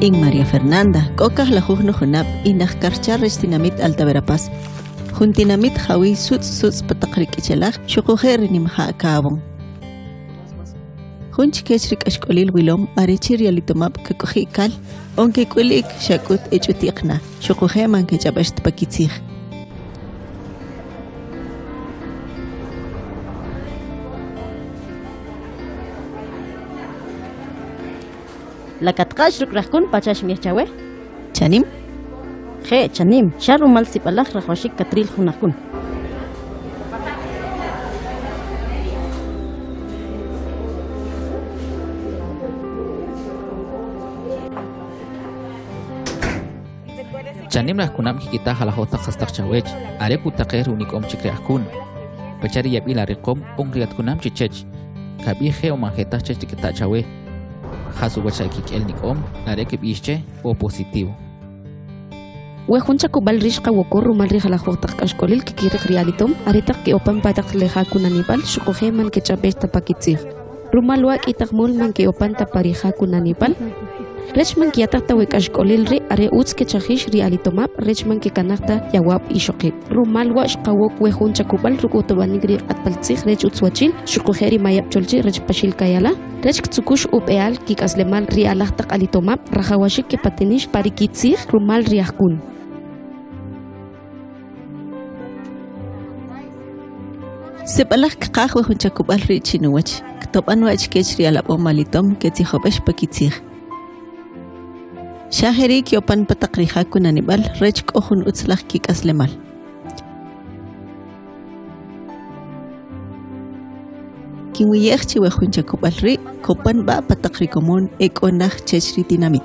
In María Fernanda, kokah la jujno junab inach karcharres tinamit Alta Verapaz. Juntinamit jawi suts patakrik ichelach, shukujer nimha kabon. Junch kechrik ashkolil wilom arechir yalitomab kakojikal, onke kulik shakut echutiqna, shukujeman kechabasht pakitzig. La katqash rukrajkun pachash mirchawe. Chanim? Je, chanim. Sharumal sipalaj rajwashik katril junakun. Chanim rajkunam hikita halahota qastaq chawech, areku taqer unikom chikreajkun. Pachari yabila rekom ongriatkunam chichech. Kabi je o manjeta chechikita chawe. Hasu wachakik el nikom, areke bische o positivo. Wejuncha kubal rishqa wokorru mal rija la jotak ashkolil que quiere realitom, aretak que opan patak leja kunanibal, shukoje man que chapes tapakitzig. Rumalwak itakmul man que opan taparija kunanibal. Rechman que yatakta wek ashkolil ri are uts que chajish realitomap, rechman que kanakta yawab ishokib. Rumalwa shqawok wejuncha kubal rukutobanigri atpaltzig rech utswachil, shukojeri mayap cholchi rech pashil kayala. Rech tsukush upeal kikaslemal rialahtak alitomap, rajawashik que patinish parikitzig rumal riahkun. Sepalaj kaqaj wejuncha kubal ri chinuwach, ktopan wach kech rialap o malitom que tijobesh pakitzig. Shaheri kiopan patakrija kunanibal rech kohun utzlaj kikaslemal. Kinwiyech wejuncha kubal ri, kopan ba patakrikomon ekonaj chechri dinamit.